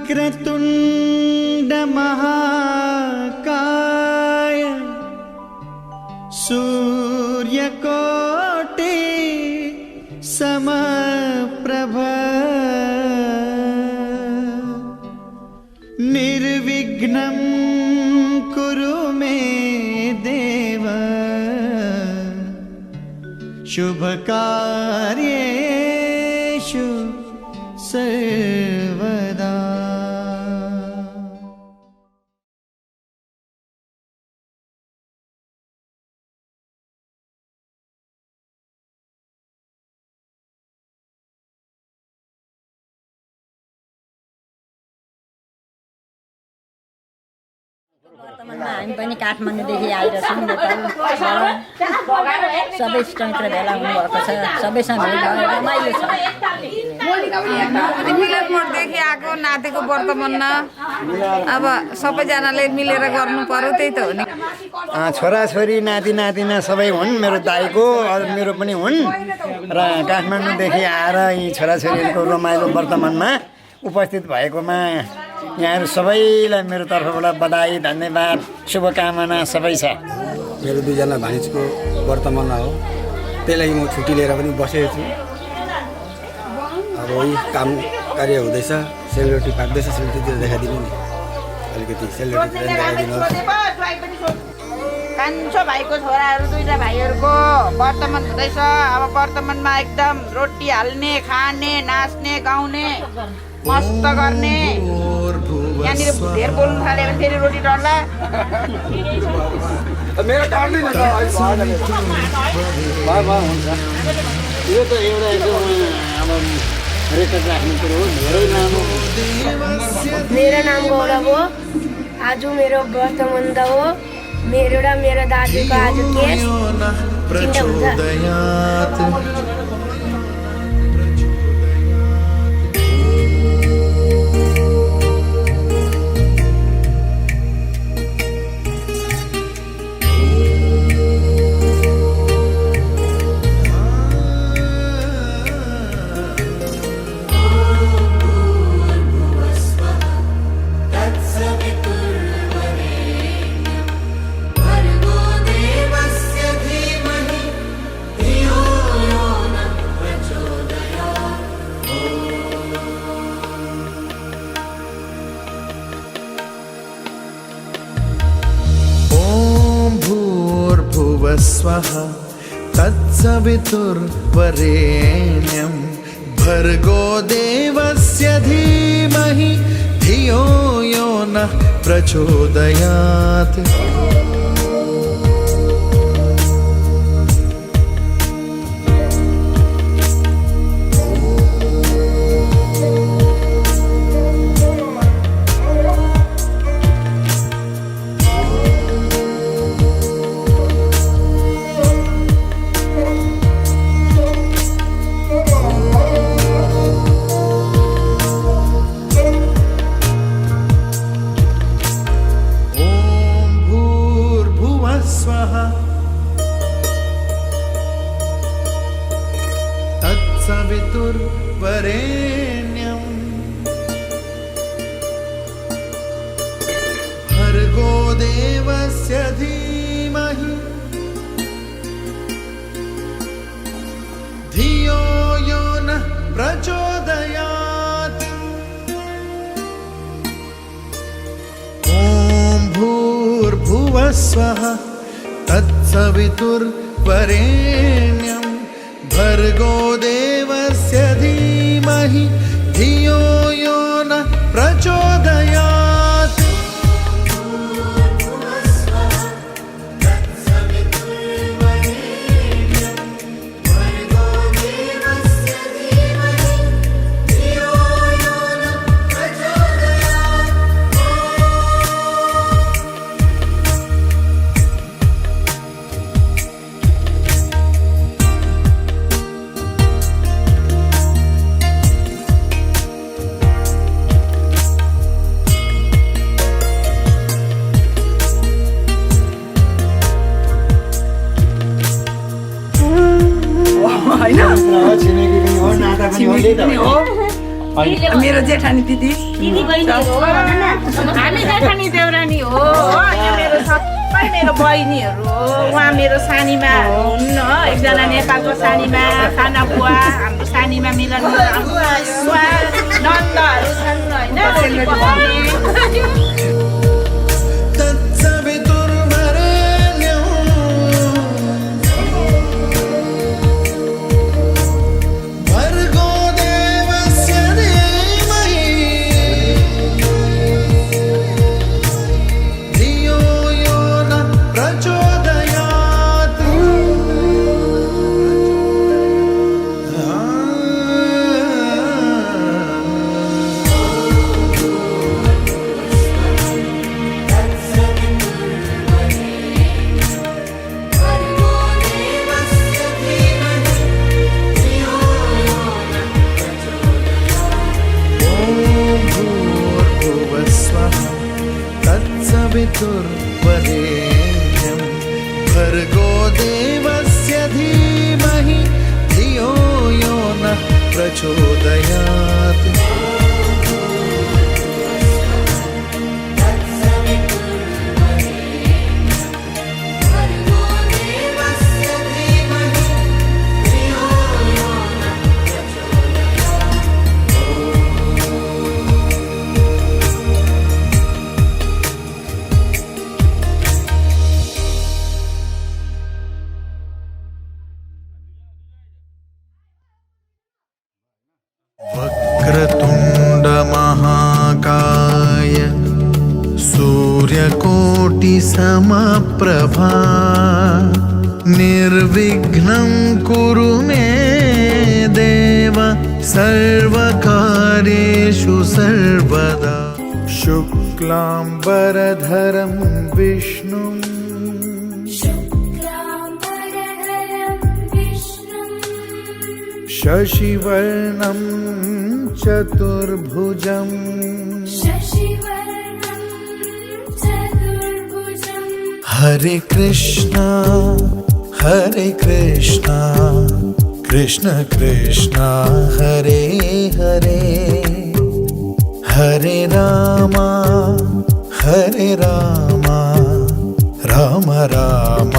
वक्रतुण्ड महाकाय सूर्यकोटि समप्रभ निर्विघ्नं कुरु मे देव शुभकार्येषु सर्वदा। वर्तमानमा हामी पनि काठमाडौँदेखि आइरहेछौँ नेपालबाट। सबै इष्टमित्र भेला हुनुभएको छ, सबैसँग भेट भयो, रमाइलो छ। मिलनमोडदेखि आएको नातिको वर्तमानमा अब सबैजनाले मिलेर गर्नु पर्यो, त्यही त हो नि। छोराछोरी नाति नातिना सबै हुन्, मेरो दाइको मेरो पनि हुन् र काठमाडौँदेखि आएर यी छोराछोरीहरूको रमाइलो वर्तमानमा उपस्थित भएकोमा यहाँहरू सबैलाई मेरो तर्फबाट बधाई, धन्यवाद, शुभकामना सबै छ। मेरो दुईजना भानिजको वर्तमान हो, त्यही लागि म छुट्टी लिएर पनि बसेको छु। अब यही काम कार्य हुँदैछ, सेलरोटी पाक्दैछ, सेलरोटीतिर देखाइदिनु नि, अलिकति सेलरोटीतिर देखाइदिनुहोस्। कान्छो भाइको छोराहरू दुईटा भाइहरूको वर्तमान हुँदैछ। अब वर्तमानमा एकदम रोटी हाल्ने, खाने, नाच्ने, गाउने, मस्त गर्ने। यहाँनिर धेर बोल्नु थाल्यो भने फेरि रोटी डल्ला। मेरो टाढ्दै हुन्छ, यो त एउटा अब रेकर्ड राख्ने कुरो हो, धेरै लामो। मेरो नाम गौरव हो, आज मेरो व्रतबन्ध हो। मेरो र मेरो दाजुको आज केस चिन्ता हुन्छ। स्वः तत्सवितुर्वरेण्यं भर्गो देवस्य धीमहि धियो यो नः प्रचोदयात्। तत्सवितुर्वरेण्यं भर्गो देवस्य धीमहि धियो यो नः प्रचोदयात्। ॐ भूर्भुवः स्वः तत्सवितुर्वरेण्यं भर्गो देवस्य धीमहि धियो यो नः प्रचोदयात्। मेरो जेठानी दिदी हामी जेठानी देउरानी हो यो मेरो सबै मेरो बहिनीहरू हो उहाँ मेरो सानीमा हुन्न एकजना नेपालको सानीमा साना बुवा हाम्रो सानीमा मिलन उहाँ नन्दहरू छन् होइन तत्सवितुर्वरेण्यं भर्गो देवस्य धीमहि धियो यो न प्रचोदयात् तत्सवितुर्वरेण्यं भर्गो देवस्य धीमहि धियो यो नः प्रचोदयात् वक्रतुण्डमहाकाय सूर्यकोटिसमप्रभा निर्विघ्नं कुरु मे देव सर्वकार्येषु सर्वदा शुक्लाम्बरधरं विष्णुं शशिवर्णं चतुर्भुजं हरे कृष्णा कृष्ण कृष्ण हरे हरे हरे रामा राम राम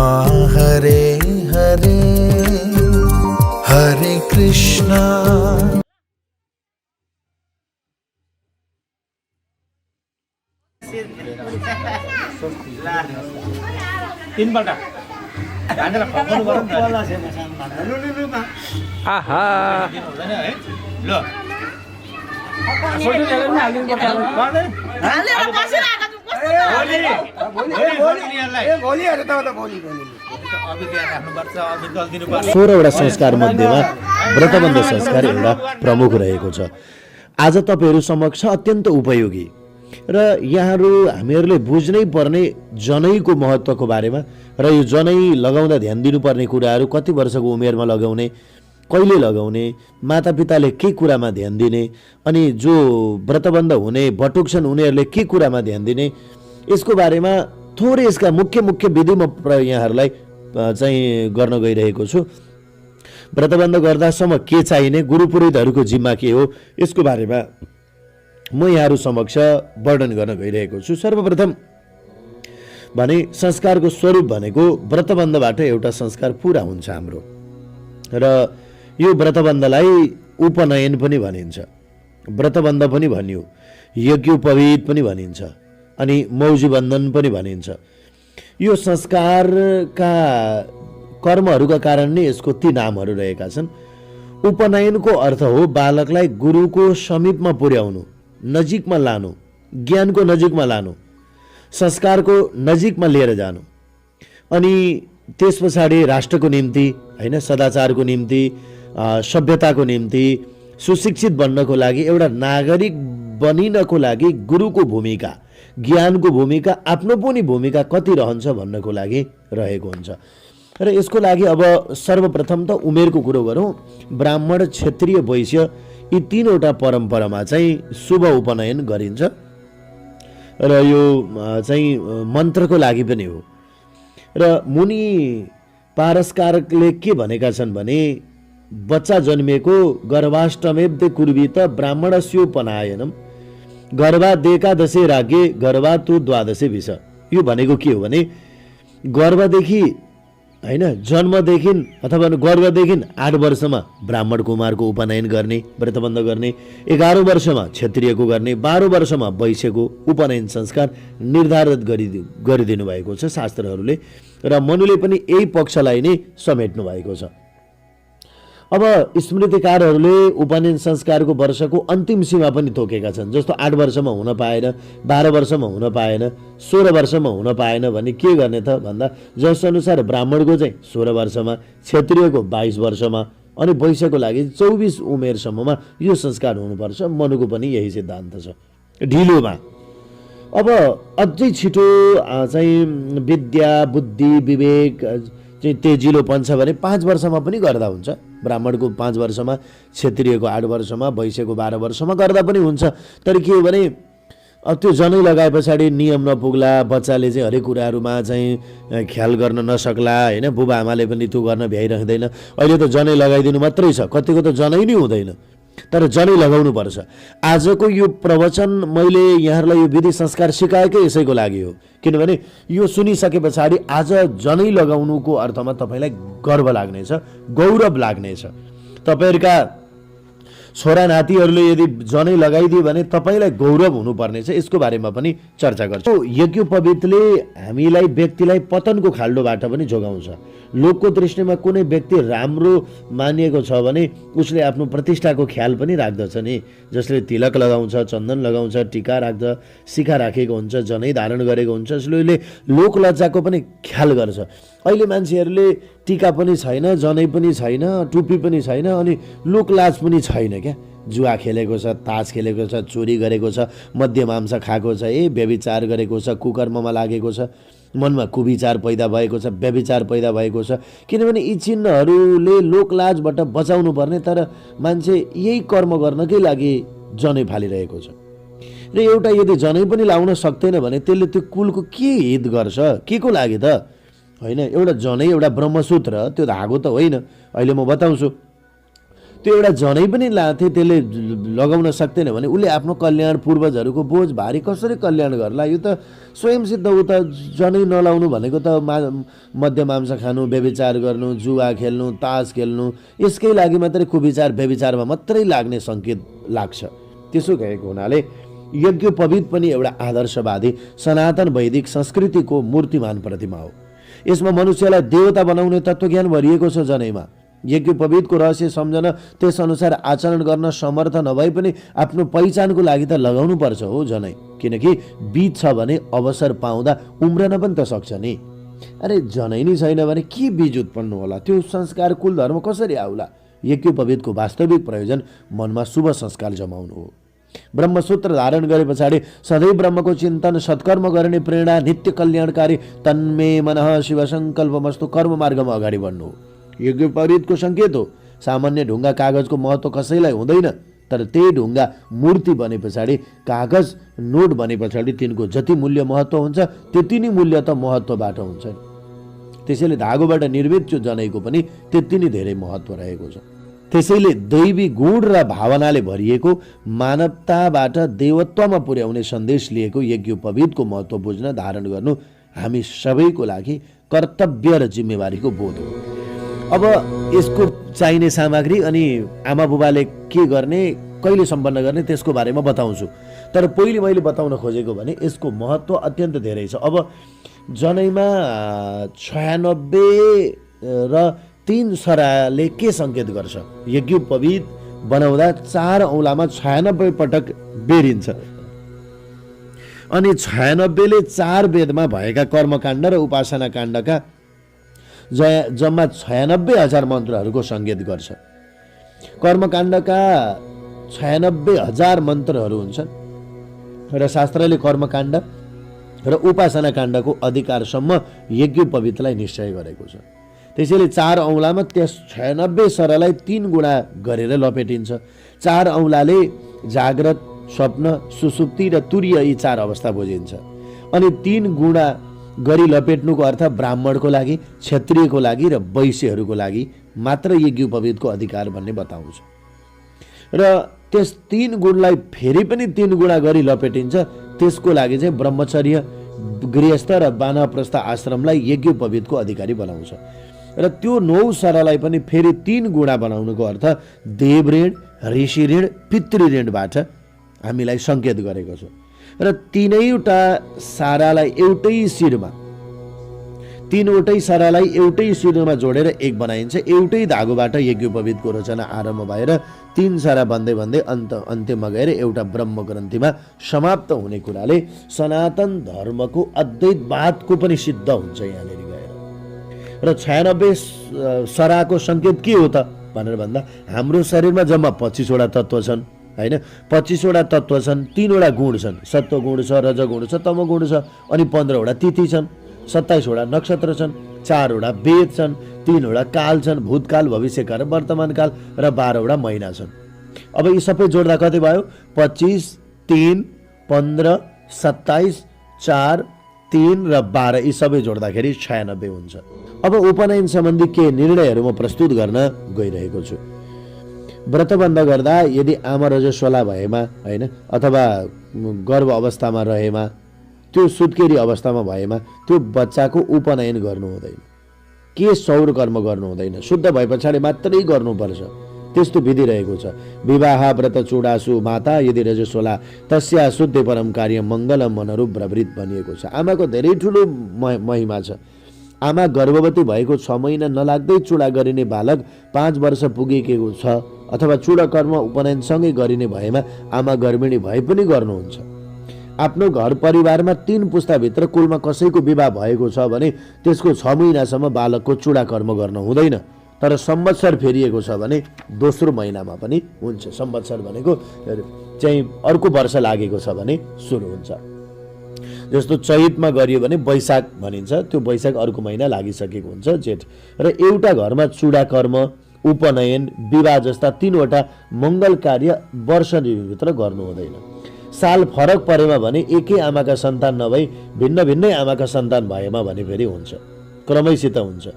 हरे हरे हरे कृष्णा तीनपल्ट हाँडेर फकाउनु पर्यो नि त आहा हुँदैन है ल फोटो ल्याएर पनि हालिदिनु पर्छ पर्दैन 16वटा संस्कार मध्येमा व्रतबन्ध संस्कार एउटा प्रमुख रहेको छ। आज तपाईहरू समक्ष अत्यन्त उपयोगी र यहाँहरू हामीहरूले बुझ्नै पर्ने जनैको महत्त्वको बारेमा र यो जनै लगाउँदा ध्यान दिनुपर्ने कुराहरू, कति वर्षको उमेरमा लगाउने, कहिले लगाउने, मातापिताले के कुरामा ध्यान दिने, अनि जो व्रतबन्ध हुने बटुक छन् उनीहरूले के कुरामा ध्यान दिने, यसको बारेमा थोरै यसका मुख्य विधि म यहाँहरूलाई चाहिँ गर्न गइरहेको छु। व्रतबन्ध गर्दासम्म के चाहिने, गुरुपुरोहितहरूको जिम्मा के हो, यसको बारेमा म यहाँहरू समक्ष वर्णन गर्न गइरहेको छु। सर्वप्रथम भने संस्कारको स्वरूप भनेको व्रतबन्धबाट एउटा संस्कार पुरा हुन्छ हाम्रो, र यो व्रतबन्धलाई उपनयन पनि भनिन्छ, व्रतबन्ध पनि भनियो, यज्ञोपवीत पनि भनिन्छ, अनि मौजी बन्धन पनि भनिन्छ। यो संस्कारका कर्महरूका कारण नै यसको ती नामहरू रहेका छन्। उपनयनको अर्थ हो बालकलाई गुरुको समीपमा पुर्याउनु, नजिकमा लानु, ज्ञानको नजिकमा लानु, संस्कारको नजिकमा लिएर जानु, अनि त्यस पछाडि राष्ट्रको निम्ति हैन, सदाचारको निम्ति, सभ्यताको निम्ति, सुशिक्षित बन्नको लागि, एउटा नागरिक बनिनको लागि गुरुको भूमिका, ज्ञानको भूमिका, आफ्नो पनि भूमिका कति रहन्छ भन्नको लागि रहेको हुन्छ। र यसको लागि अब सर्वप्रथम त उमेरको कुरो गरौँ। ब्राह्मण, क्षत्रिय, वैश्य यी तीनवटा परम्परामा चाहिँ शुभ उपनयन गरिन्छ, र यो चाहिँ मन्त्रको लागि पनि हो। र मुनि पारसकारकले के भनेका छन् भने बच्चा जन्मिएको गर्भाष्टमेब्दे कुर्वीत ब्राह्मणस्योपनायनम गर्भादेकादशे राज्ञे गर्भातु द्वादशे विष। यो भनेको के हो भने गर्भदेखि हैन जन्मदेखि अथवा गर्भदेखि 8 वर्षमा ब्राह्मण कुमारको उपनयन गर्ने व्रतबन्ध गर्ने, 11 वर्षमा क्षत्रियको गर्ने, 12 वर्षमा वैश्यको उपनयन संस्कार निर्धारित गरिदिनु भएको छ शास्त्रहरूले र मनुले पनि यही पक्षलाई नै समेट्नु भएको छ। अब स्मृतिकारहरूले उपनयन संस्कारको वर्षको अन्तिम सीमा पनि तोकेका छन्। जस्तो 8 वर्षमा हुन पाएन, 12 वर्षमा हुन पाएन, 16 वर्षमा हुन पाएन भने के गर्ने त भन्दा जसअनुसार ब्राह्मणको चाहिँ 16 वर्षमा, क्षत्रियको 22 वर्षमा अनि वैश्यको लागि 24 उमेरसम्ममा यो संस्कार हुनुपर्छ। मनुको पनि यही सिद्धान्त छ। ढिलोमा अब अझै छिटो चाहिँ विद्या बुद्धि विवेक चाहिँ तेजिलोपन छ भने 5 वर्षमा पनि गर्दा हुन्छ। ब्राह्मणको 5 वर्षमा, क्षत्रियको 8 वर्षमा, वैश्यको 12 वर्षमा गर्दा पनि हुन्छ। तर के हो भने त्यो जनै लगाए पछाडि नियम नपुग्ला, बच्चाले चाहिँ हरेक कुराहरूमा चाहिँ ख्याल गर्न नसक्ला हैन, बुबा आमाले पनि त्यो गर्न भ्याइरहँदैन। अहिले त जनै लगाइदिनु मात्रै छ, कतिको त जनै नै हुँदैन, तर जनै लगाउनु पर्छ। आजको यो प्रवचन मैले यहाँहरूलाई यो विधि संस्कार सिकाएकै यसैको लागि हो, किनभने यो सुनिसके पछाडि आज जनै लगाउनुको अर्थमा तपाईँलाई गर्व लाग्नेछ, गौरव लाग्नेछ। तपाईँहरूका छोरा नातिहरूले यदि जनै लगाइदियो भने तपाईँलाई गौरव हुनुपर्नेछ। यसको बारेमा पनि चर्चा गर्छु। यज्ञोपवीतले हामीलाई व्यक्तिलाई पतनको खाल्डोबाट पनि जोगाउँछ। लोकको दृष्टिमा कुनै व्यक्ति राम्रो मानिएको छ भने उसले आफ्नो प्रतिष्ठाको ख्याल पनि राख्दछ नि। जसले तिलक लगाउँछ, चन्दन लगाउँछ, टीका राख्छ, शिखा राखेको हुन्छ, जनै धारण गरेको हुन्छ, उसले लोकलज्जाको पनि ख्याल गर्छ। अहिले मान्छेहरूले टीका पनि छैन, जनै पनि छैन, टुपी पनि छैन, अनि लोकलाज पनि छैन क्या। जुवा खेलेको छ, तास खेलेको छ, चोरी गरेको छ, मध्यमांसा खाएको छ, व्यभिचार गरेको छ, कुकर्ममा लागेको छ, मनमा कुविचार पैदा भएको छ, व्यभिचार पैदा भएको छ। किनभने यी चिन्हहरूले लोकलाजबाट बचाउनु पर्ने, तर मान्छे यही कर्म गर्नकै लागि जनै फालिरहेको छ। र एउटा यदि जनै पनि लाउन सक्दैन भने त्यसले त्यो कुलको के हित गर्छ, के को लागि त हैन। एउटा जनै, एउटा ब्रह्मसूत्र, त्यो धागो त होइन। अहिले म बताउँछु। त्यो एउटा जनै पनि लाथे, त्यसले लगाउन सक्दैन भने उसले आफ्नो कल्याण, पूर्वजहरूको बोझ भारी कसरी कल्याण गर्ला। यो त स्वयं सिद्ध हो त। जनै नलाउनु भनेको त मध्यमांसा खानु, व्यभिचार गर्नु, जुवा खेल्नु, तास खेल्नु, यसकै लागि मात्रै कुविचार व्यभिचारमा मात्रै लाग्ने सङ्केत लाग्छ। त्यसो गएको हुनाले यज्ञोपवीत पनि एउटा आदर्शवादी सनातन वैदिक संस्कृतिको मूर्तिमान प्रतिमा हो। यसमा मनुष्यलाई देवता बनाउने तत्त्वज्ञान भरिएको छ जनैमा। यज्ञोपवीतको रहस्य सम्झन, त्यसअनुसार आचरण गर्न समर्थ नभए पनि आफ्नो पहिचानको लागि त लगाउनु पर्छ हो जनै। किनकि बीज छ भने अवसर पाउँदा उम्रन पनि त सक्छ नि। अरे जनै नै छैन भने के बीज उत्पन्न होला, त्यो संस्कार कुल धर्म कसरी आउला। यज्ञोपवीतको वास्तविक प्रयोजन मनमा शुभ संस्कार जमाउनु हो। ब्रह्मसूत्र धारण गरे पछाडि सधैँ ब्रह्मको चिन्तन, सत्कर्म गर्ने प्रेरणा, नित्य कल्याणकारी तन्मे मनः शिव सङ्कल्पमस्तु कर्म मार्गमा अगाडि बढ्नु हो। यज्ञोपवीतको सङ्केत हो। सामान्य ढुङ्गा कागजको महत्त्व कसैलाई हुँदैन, तर त्यही ढुङ्गा मूर्ति बने पछाडि, कागज नोट बने पछाडि तिनको जति मूल्य महत्त्व हुन्छ त्यति नै मूल्य त महत्त्वबाट हुन्छ। त्यसैले धागोबाट निर्मित त्यो जनैको पनि त्यति नै धेरै महत्त्व रहेको छ। त्यसैले दैवी गुण र भावनाले भरिएको, मानवताबाट देवत्वमा पुर्याउने सन्देश लिएको यज्ञोपवीतको महत्त्व बुझ्न, धारण गर्नु हामी सबैको लागि कर्तव्य र जिम्मेवारीको बोध हो। अब यसको चाहिने सामग्री अनि आमा बुबाले के गर्ने, कहिले सम्पन्न गर्ने, त्यसको बारेमा बताउँछु। तर पहिले मैले बताउन खोजेको भने यसको महत्त्व अत्यन्त धेरै छ। अब जनैमा 96 र 3 सराले के सङ्केत गर्छ। यज्ञोपवीत बनाउँदा 4 औँलामा 96 पटक बेरिन्छ अनि 96 ले 4 वेदमा भएका कर्मकाण्ड र उपासना काण्डका जम्मा 96,000 मन्त्रहरूको सङ्केत गर्छ। कर्मकाण्डका 96,000 मन्त्रहरू हुन्छन् र शास्त्रले कर्मकाण्ड र उपासना काण्डको अधिकारसम्म यज्ञोपवीतलाई निश्चय गरेको छ। त्यसैले 4 औँलामा त्यस 96 सरलाई 3 गुणा गरेर लपेटिन्छ। 4 औँलाले जाग्रत, स्वप्न, सुसुप्ति र तुरीय यी 4 अवस्था बुझिन्छ। अनि 3 गुणा गरी लपेट्नुको अर्थ ब्राह्मणको लागि, क्षत्रियको लागि र वैश्यहरूको लागि मात्र यज्ञोपवीतको अधिकार भन्ने बताउँछ। र त्यस 3 गुणलाई फेरि पनि 3 गुणा गरी लपेटिन्छ। त्यसको लागि चाहिँ ब्रह्मचर्य, गृहस्थ र वानप्रस्थ आश्रमलाई यज्ञोपवीतको अधिकारी बनाउँछ। र त्यो 9 सरलाई पनि फेरि 3 गुणा बनाउनुको अर्थ देव ऋण, ऋषि ऋण, पितृ ऋणबाट हामीलाई सङ्केत गरेको छ। र तीनैवटा सारालाई एउटै शिरमा, तीनवटै सारालाई एउटै शिरमा जोडेर एक बनाइन्छ। एउटै धागोबाट यज्ञोपवीतको रचना आरम्भ भएर 3 सारा बन्दै बन्दै अन्त्यमा गएर एउटा ब्रह्म ग्रन्थीमा समाप्त हुने कुराले सनातन धर्मको अद्वैतवादको पनि सिद्ध हुन्छ यहाँनिर गएर। र 96 सराको सङ्केत के हो त भनेर भन्दा हाम्रो शरीरमा जम्मा 25 वटा तत्त्व छन् हैन। 25 वटा तत्त्व छन्, 3 वटा गुण छन्, सत्व गुण छ, रज गुण छ, तम गुण छ, अनि 15 वटा तिथि छन्, 27 वटा नक्षत्र छन्, 4 वटा वेद छन्, 3 वटा काल छन्, भूतकाल, भविष्यकाल, वर्तमान काल र 12 वटा महिना छन्। अब यी सबै जोड्दा कति भयो? 25, 3, 15, 27, 4, 3 र 12 यी सबै जोड्दाखेरि 96 हुन्छ। अब उपनयन सम्बन्धी के निर्णयहरू म प्रस्तुत गर्न गइरहेको छु। व्रतबन्ध गर्दा यदि आमा रजस्वला भएमा हैन, अथवा गर्भ अवस्थामा रहेमा, त्यो सुत्केरी अवस्थामा भएमा त्यो बच्चाको उपनयन गर्नु हुँदैन, के सौर कर्म गर्नु हुँदैन, शुद्ध भए पछाडि मात्रै गर्नुपर्छ। त्यस्तो विधि रहेको छ। विवाह व्रत चूडासु माता यदि रजस्वला तस्या शुद्धे परम कार्य मङ्गलम मनरूप प्रवृत्त भनिएको छ। आमाको धेरै ठुलो महिमा छ। आमा गर्भवती भएको 6 महिना नलाग्दै चूडा गरिने बालक 5 वर्ष पुगेको छ अथवा चूडा कर्म उपनयनसँगै गरिने भएमा आमा गर्भिणी भए पनि गर्नुहुन्छ। आफ्नो घर परिवारमा 3 पुस्ताभित्र कुलमा कसैको विवाह भएको छ भने त्यसको 6 महिनासम्म बालकको चूडा कर्म गर्न हुँदैन। तर संवत्सर फेरिएको छ भने दोस्रो महिनामा पनि हुन्छ। संवत्सर भनेको चाहिँ अर्को वर्ष लागेको छ भने सुरु हुन्छ। जस्तो चैतमा गरियो भने वैशाख भनिन्छ, त्यो वैशाख अर्को महिना लागिसकेको हुन्छ, जेठ। र एउटा घरमा चूडा कर्म, उपनयन, विवाह जस्ता 3 वटा मङ्गल कार्य वर्षभित्र गर्नु हुँदैन। साल फरक परेमा भने एकै आमाका सन्तान नभई भिन्न भिन्नै आमाका सन्तान भएमा भने फेरि हुन्छ, क्रमैसित हुन्छ।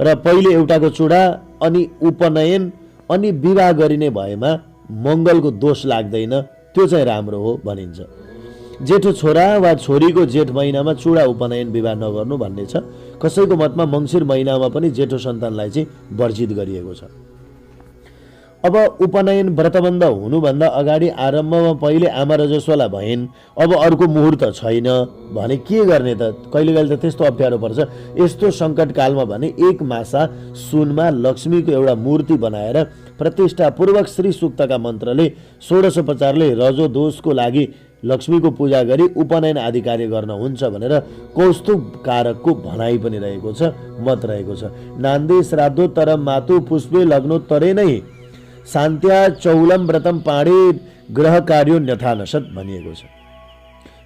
र पहिले एउटाको चूडा अनि उपनयन अनि विवाह गरिने भएमा मङ्गलको दोष लाग्दैन, त्यो चाहिँ राम्रो हो भनिन्छ। जेठो छोरा वा छोरीको जेठ महिनामा चूडा उपनयन विवाह नगर्नु भन्ने छ। कसैको मतमा मङ्सिर महिनामा पनि जेठो सन्तानलाई चाहिँ वर्जित गरिएको छ। अब उपनयन व्रतबन्ध हुनुभन्दा अगाडि आरम्भमा पहिले आमा रजस्वला भइन्, अब अर्को मुहुर्त छैन भने के गर्ने त? कहिले कहिले त त्यस्तो अप्ठ्यारो पर्छ। यस्तो सङ्कटकालमा भने 1 मासा सुनमा लक्ष्मीको एउटा मूर्ति बनाएर प्रतिष्ठापूर्वक श्री सूक्तका मन्त्रले षोडशोपचारले रजो दोषको लागि लक्ष्मीको पूजा गरी उपनयन आदि कार्य गर्न हुन्छ भनेर कौस्तुभ कारकको भनाइ पनि रहेको छ, मत रहेको छ। नान्दे श्राद्धो तरम मातु पुष्पे लग्नोत्तरे नै शान्त्या चौलम व्रतम पाडे ग्रह कार्यो न्यथा नसत भनिएको छ।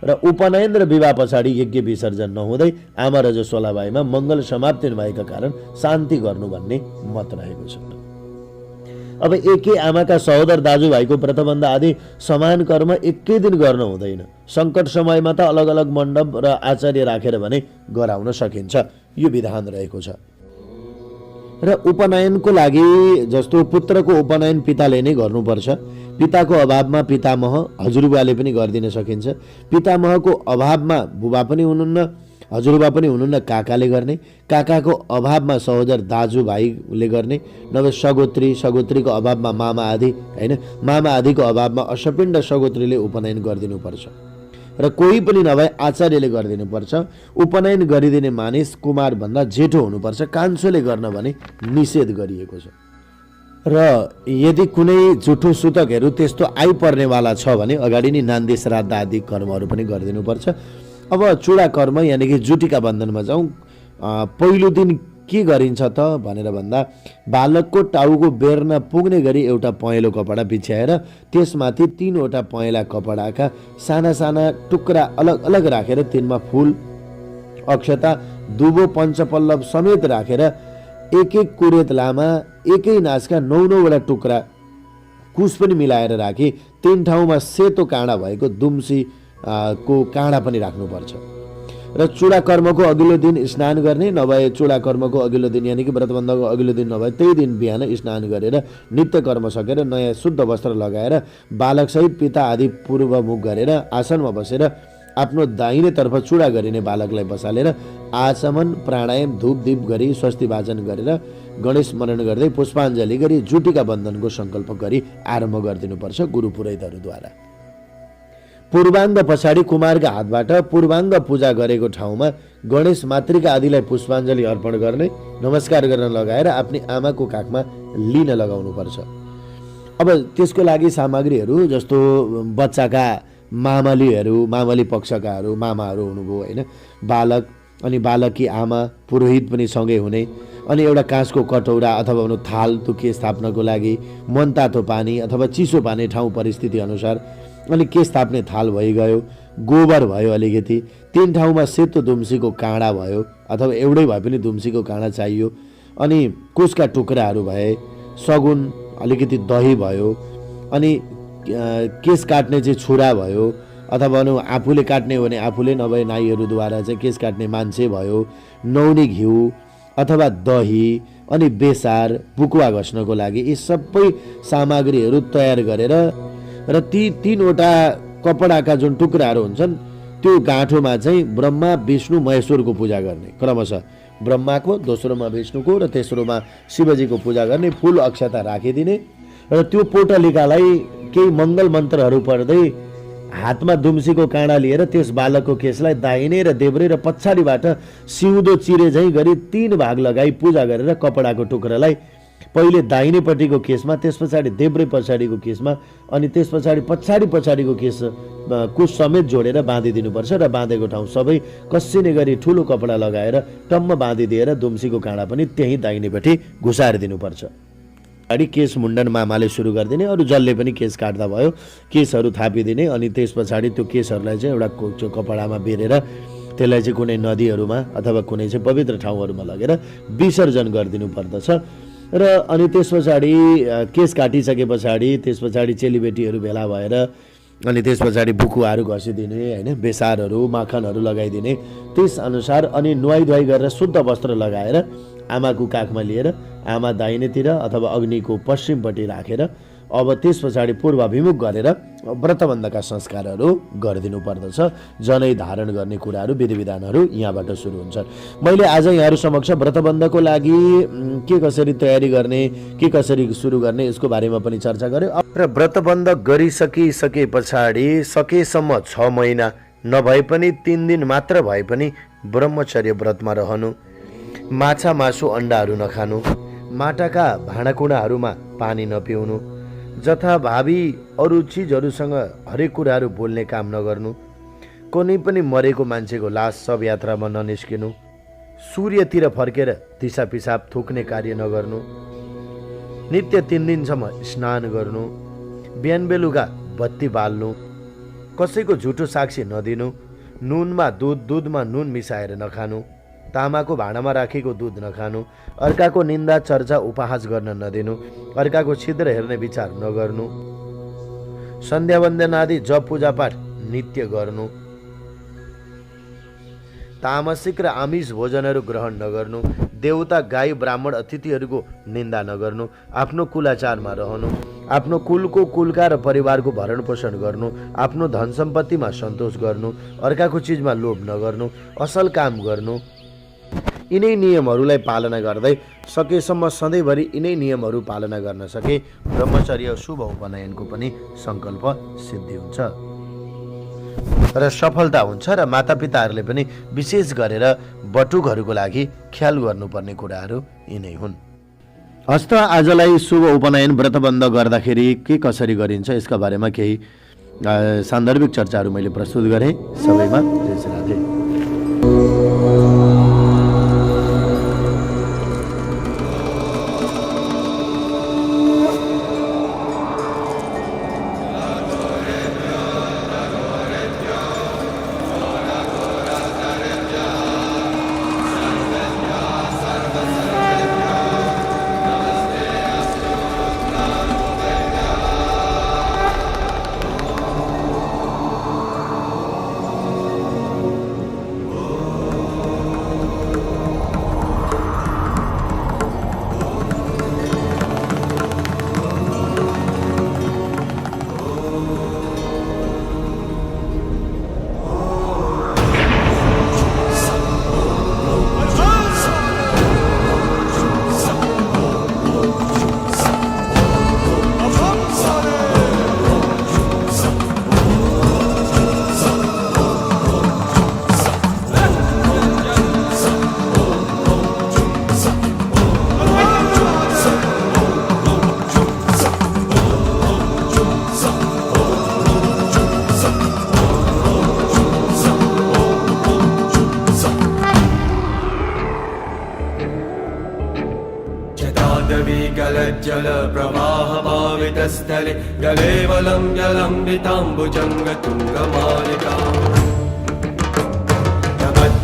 र उपनयन र विवाह पछाडि यज्ञ विसर्जन नहुँदै आमा रजस्वला भएमा मङ्गल समाप्ति नभएका कारण शान्ति गर्नु भन्ने मत रहेको छ। अब एकै आमाका सहोदर दाजुभाइको व्रतबन्ध आदि समान कर्म एकै दिन गर्न हुँदैन। सङ्कट समयमा त अलग अलग मण्डप र आचार्य राखेर भने गराउन सकिन्छ, यो विधान रहेको छ। र उपनयनको लागि जस्तो पुत्रको उपनयन पिताले नै गर्नुपर्छ। पिताको अभावमा पितामह, हजुरबुवाले पनि गरिदिन सकिन्छ। पितामहको अभावमा बुबा पनि हुनुहुन्न, हजुरबा पनि हुनुहुन्न, काकाले गर्ने। काकाको अभावमा सहोदर दाजुभाइले गर्ने, नभए सगोत्री, सगोत्रीको अभावमा मामा आदि हैन, मामा आदिको अभावमा अशपिण्ड सगोत्रीले उपनयन गरिदिनुपर्छ। र कोही पनि नभए आचार्यले गरिदिनुपर्छ। उपनयन गरिदिने मानिस कुमारभन्दा जेठो हुनुपर्छ। कान्छोले गर्न भने निषेध गरिएको छ। र यदि कुनै जुठो सुतकहरू त्यस्तो आइपर्नेवाला छ भने अगाडि नै नान्दी श्राद्ध आदि कर्महरू पनि गरिदिनुपर्छ। अब चूडा कर्म यानि कि जुटीका बन्धनमा जाउँ। पहिलो दिन के गरिन्छ त भनेर भन्दा बालकको टाउको बेर्न पुग्ने गरी एउटा पहेँलो कपडा बिछ्याएर त्यसमाथि 3 वटा पहेँला कपडाका साना साना टुक्रा अलग अलग राखेर तिनमा फुल, अक्षता, दुबो, पञ्चपल्लव समेत राखेर एक एक कुरेत लामा एकै नाचका 9 वटा टुक्रा कुश पनि मिलाएर राखी 3 ठाउँमा सेतो काँडा भएको दुम्सी को काँडा पनि राख्नुपर्छ। र चूडा कर्मको अघिल्लो दिन स्नान गर्ने, नभए चूडा कर्मको अघिल्लो दिन यानि कि व्रतबन्धको अघिल्लो दिन नभए त्यही दिन बिहान स्नान गरेर नित्य कर्म सकेर नयाँ शुद्ध वस्त्र लगाएर बालकसहित पिता आदि पूर्वमुख गरेर आसनमा बसेर आफ्नो दाहिनेतर्फ चूडा गरिने बालकलाई बसालेर आचमन प्राणायाम धूप दीप गरी स्वस्ति वाचन गरेर गणेश स्मरण गर्दै पुष्पाञ्जली गरी जुटीका बन्धनको सङ्कल्प गरी आरम्भ गरिदिनुपर्छ गुरु पुरोहितहरूद्वारा। पूर्वाङ्ग पछाडि कुमारका हातबाट पूर्वाङ्ग पूजा गरेको ठाउँमा गणेश मातृका आदिलाई पुष्पाञ्जली अर्पण गर्ने, नमस्कार गर्न लगाएर आफ्नी आमाको काखमा लिन लगाउनुपर्छ। अब त्यसको लागि सामग्रीहरू जस्तो बच्चाका मामली पक्षकाहरू मामाहरू हुनुभयो होइन, बालक अनि बालकी आमा पुरोहित पनि सँगै हुने, अनि एउटा काँसको कटौरा अथवा भनौँ थाल केश थाप्नको लागि, मनतातो पानी अथवा चिसो पानी ठाउँ परिस्थिति अनुसार, अनि केश थाप्ने थाल भइगयो, गोबर भयो अलिकति, 3 ठाउँमा सेतो दुम्सीको काँडा भयो अथवा एउटै भए पनि दुम्सीको काँडा चाहियो, अनि कुसका टुक्राहरू भए, सगुन अलिकति दही भयो, अनि केश काट्ने चाहिँ छुरा भयो अथवा भनौँ आफूले काट्ने हो भने आफूले, नभए नाईहरूद्वारा चाहिँ केश काट्ने मान्छे भयो, नौनी घिउ अथवा दही, अनि बेसार बुकुवा घस्नको लागि यी सबै सामग्रीहरू तयार गरेर र ती 3वटा कपडाका जुन टुक्राहरू हुन्छन् त्यो गाँठोमा चाहिँ ब्रह्मा विष्णु महेश्वरको पूजा गर्ने, क्रमशः ब्रह्माको, दोस्रोमा विष्णुको र तेस्रोमा शिवजीको पूजा गर्ने, फुल अक्षता राखिदिने र त्यो पोटलिकालाई केही मङ्गल मन्त्रहरू पढ्दै हातमा दुम्सीको काँडा लिएर त्यस बालकको केशलाई दाहिने र देब्रे र पछाडिबाट सिउँदो चिरे झैँ गरी 3 भाग लगाई पूजा गरेर कपडाको टुक्रालाई पहिले दाहिनेपट्टिको केसमा, त्यस पछाडि देब्रे पछाडिको केसमा, अनि त्यस पछाडिको केस कुस समेत जोडेर बाँधिदिनुपर्छ र बाँधेको ठाउँ सबै कसिने गरी ठुलो कपडा लगाएर टम्म बाँधिदिएर दुम्सीको काँडा पनि त्यही दाहिनेपट्टि घुसाएर दिनुपर्छ। अगाडि केश मुण्डन मामाले सुरु गरिदिने, अरू जसले पनि केश काट्दा भयो केशहरू थापिदिने, अनि त्यस पछाडि त्यो केशहरूलाई चाहिँ एउटा कपडामा बेरेर त्यसलाई चाहिँ कुनै नदीहरूमा अथवा कुनै चाहिँ पवित्र ठाउँहरूमा लगेर विसर्जन गरिदिनु पर्दछ। र अनि त्यस पछाडि केश काटिसके पछाडि त्यस पछाडि चेलीबेटीहरू भेला भएर अनि त्यस पछाडि बुकुवाहरू घसिदिने होइन, बेसारहरू माखनहरू लगाइदिने, त्यस अनुसार अनि नुहाई धुवाई गरेर शुद्ध वस्त्र लगाएर आमाको काखमा लिएर आमा दाहिनेतिर अथवा अग्निको पश्चिमपट्टि राखेर अब त्यस पछाडि पूर्वाभिमुख गरेर व्रतबन्धका संस्कारहरू गरिदिनु पर्दछ। जनै धारण गर्ने कुराहरू विधि विधानहरू यहाँबाट सुरु हुन्छन्। मैले आज यहाँहरू समक्ष व्रतबन्धको लागि के कसरी तयारी गर्ने, के कसरी सुरु गर्ने यसको बारेमा पनि चर्चा गरेँ। र व्रतबन्ध गरिसके पछाडि सकेसम्म 6 महिना नभए पनि 3 दिन मात्र भए पनि ब्रह्मचर्य व्रतमा रहनु, माछा मासु अन्डाहरू नखानु, माटाका भाँडाकुँडाहरूमा पानी नपिउनु, जथाभावी अरू चिजहरूसँग हरेक कुराहरू बोल्ने काम नगर्नु, कुनै पनि मरेको मान्छेको लास शव यात्रामा ननिस्किनु, सूर्यतिर फर्केर दिशा पिसाब थुक्ने कार्य नगर्नु, नित्य 3 दिनसम्म स्नान गर्नु, बिहान बेलुका बत्ती बाल्नु, कसैको झुटो साक्षी नदिनु, नुनमा दुधमा नुन मिसाएर नखानु, तामाको भाँडामा राखेको दुध नखानु, अर्काको निन्दा चर्चा उपहास गर्न नदिनु, अर्काको छिद्र हेर्ने विचार नगर्नु, सन्ध्या वन्दन आदि जप पूजापाठ नित्य गर्नु, तामसिक र आमिष भोजनहरू ग्रहण नगर्नु, देवता गाई ब्राह्मण अतिथिहरूको निन्दा नगर्नु, आफ्नो कुलाचारमा रहनु, आफ्नो कुलका र परिवारको भरण पोषण गर्नु, आफ्नो धन सम्पत्तिमा सन्तोष गर्नु, अर्काको चिजमा लोभ नगर्नु, असल काम गर्नु, यिनै नियमहरूलाई पालना गर्दै सकेसम्म सधैँभरि यिनै नियमहरू पालना गर्न सके ब्रह्मचर्य शुभ उपनयनको पनि सङ्कल्प सिद्धि हुन्छ र सफलता हुन्छ। र मातापिताहरूले पनि विशेष गरेर बटुकहरूको लागि ख्याल गर्नुपर्ने कुराहरू यिनै हुन्। हस्त आजलाई शुभ उपनयन व्रतबन्ध गर्दाखेरि के कसरी गरिन्छ यसका बारेमा केही सान्दर्भिक चर्चाहरू मैले प्रस्तुत गरेँ। सबैमा जय श्री राधे। जल प्रवाह पावितस्थले गलेवलं जलम्बिताम्बुजङ्गतुङ्गमालिका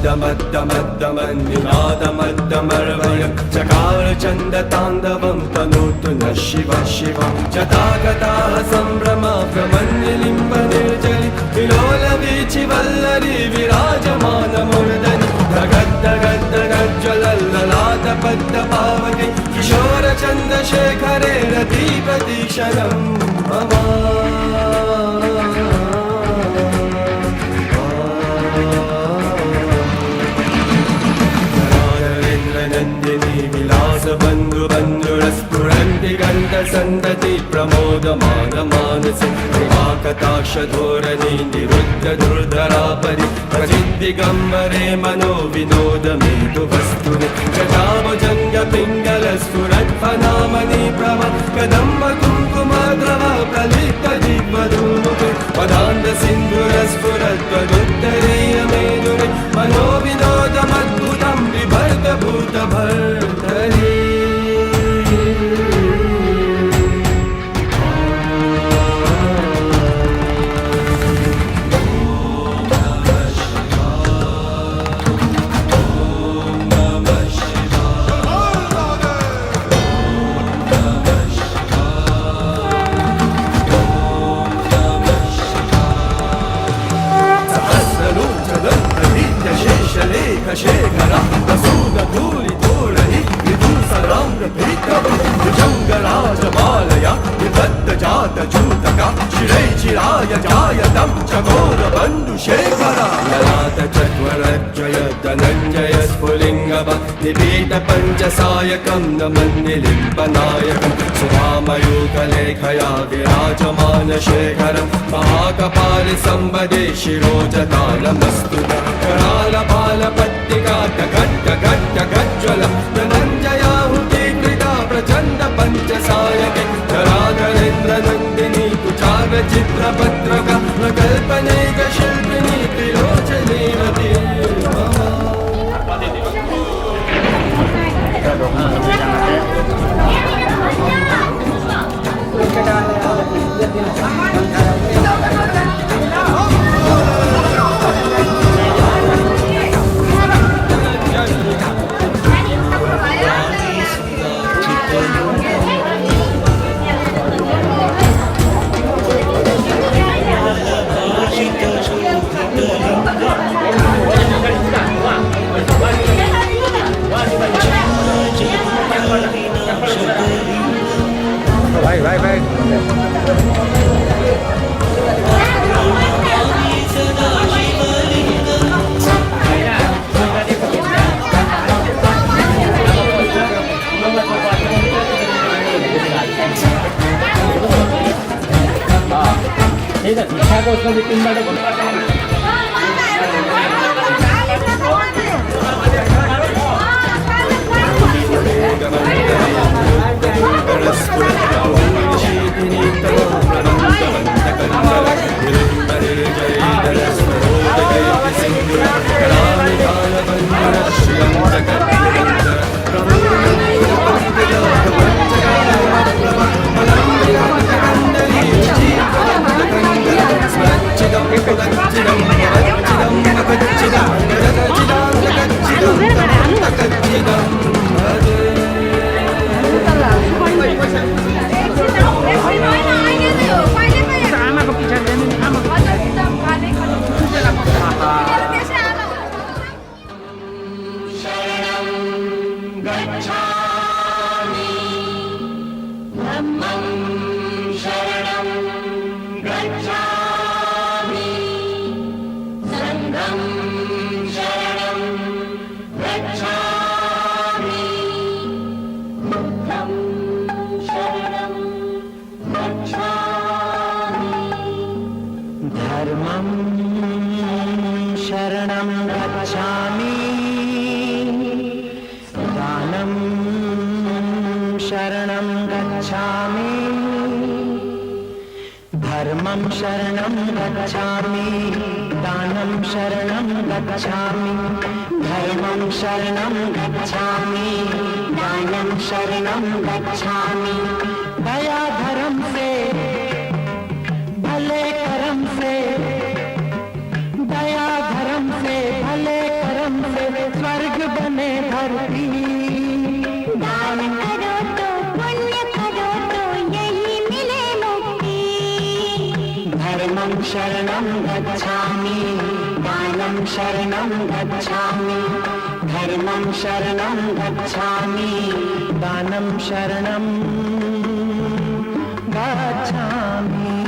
मद्दमद्दमद्दमन्निनादमद्दमर्वय चकार चन्दताण्डवं तनोतु न शिव शिवं जतागताः सम्भ्रमा भ्रमन्निलिम्बनिर्जलि विलोलवीचिवल्लरी विराजमानमूर्धनि धगद्धगद्धगज्ज्वलल्ललाटपद्मपावके किशोरचन्द्रशेखरे रतिप्रतीक्षणं मम बन्धुरस्फुरन्ति गन्धसन्दति प्रमोदमानमानसे कृपाकटाक्षधोरणी निरुद्ध दुर्धरापरि प्रचिद्दिगम्बरे मनो विनोदमेतु वस्तुनि जटाभुजङ्गपिङ्गलस्फुरत्फनामनि प्रभ कदम्ब कुङ्कुमद्रव प्रलिप्तजिह्वधूमुखे पदान्तसिन्धुरस्फुरत्वदुत्तरीयमेनुरे मनो विनोदमद्भुतं विभर्गभूतभर्धरे शेखर प्रसूद धूलि धूलहि भुजङ्गराजमालया विबद्ध जात जूतका शिरै चिराय जायतं चकोर बन्धुशेखर ललाट चत्वरज्जय धनञ्जय स्फुलिङ्गव निपीत पञ्चसायकं नमन्निलिम्बनायकं सुधामयूखलेखया विराजमान शेखरं महाकपालि सम्बदे शिरोजतालमस्तु करालबालपट्टिका गज्ज्वल धनञ्जयाहुति कृता प्रचण्ड पञ्चसायके धराधरेन्द्रनन्दिनी कुचारचित्रपत्रका प्रकल्पनेकशिल्पिनी त्रिलोचनीवती धर्मं शरणं गच्छामि दानं शरणं गच्छामि धर्मं शरणं गच्छामि दानं शरणं गच्छामि दया धर्म से भले कर्म से दया धर्म से भले कर्म से स्वर्ग बने धरती दान करो तो पुण्य करो तो यही मिले मुक्ति धर्मं शरणं गच्छामि दानं शरणं गच्छामि धर्मं शरणं गच्छामि दानं शरणं गच्छामि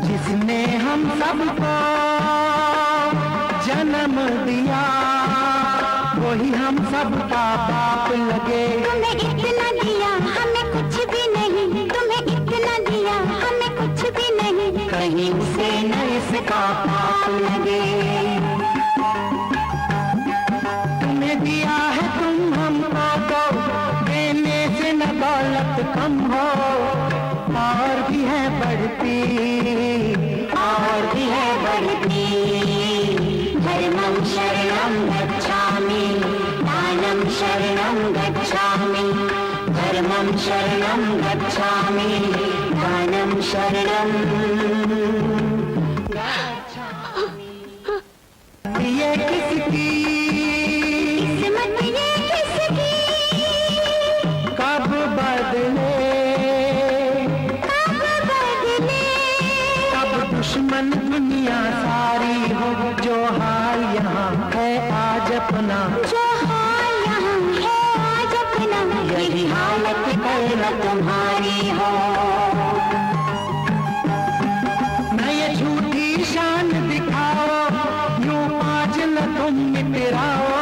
जिसने हम सबको जन्म दिया वही हम सबका बाप लगे तुम्हें इतना दिया हमें कुछ भी नहीं तुम्हें इतना दिया हमें कुछ भी नहीं कहीं से न इसका पाप लगे तुम्हें दिया है तुम हमको दो देने से न दौलत कम हो और भी है बढ़ती धर्मं शरणं गच्छामि दानं शरणं गच्छामि धर्मं शरणं गच्छामि दानं शरणं गच्छामि ये किसकी किस्मत ये किसकी कब बदले दुश्मन दुनिया सारी हो जो हाल यहाँ है आज अपना जो हाल यहाँ है आज अपना यही हालत कल न तुम्हारी हो न ये झूठी शान दिखाओ यूं आज न तुम मिटराओ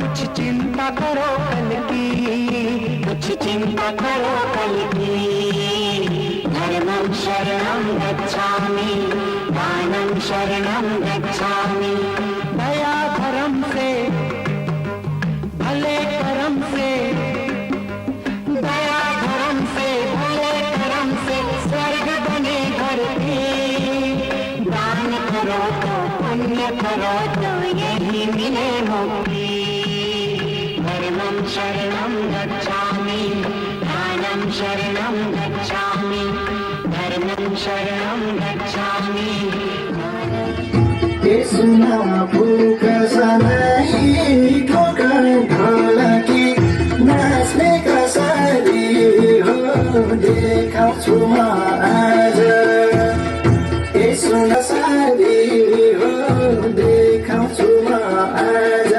कुछ चिंता करो कल की कुछ चिंता करो कल की धर्मं शरणं गच्छामि दानं शरणं गच्छामि दया धर्म से भले कर्म से दया धर्म से भले कर्म से स्वर्ग बने धरती दान करो तो पुण्य करो तो यही मिले मुक्ति धर्मं शरणं गच्छामि दानं शरणं गच्छामि धर्मं शरणं गच्छामि सुना भूख सनई ठोकर ढोलकी नाच्ने कसरी हो देखाउँछु म आज सुन सारी हो देखाउँछु म आज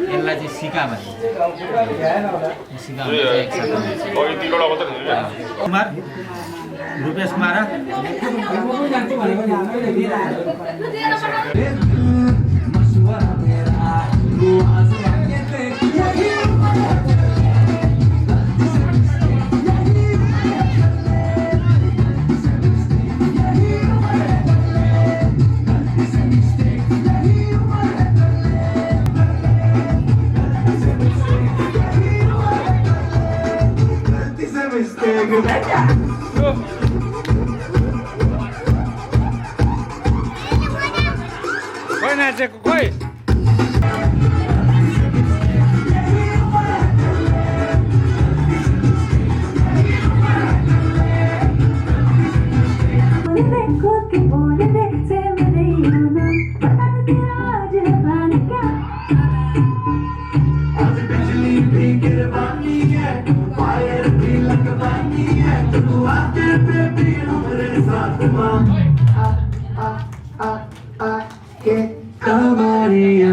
यसलाई चाहिँ सिका भन्छ कुमार रुपेश कुमार खोइ नाचेको खोइ Kamaria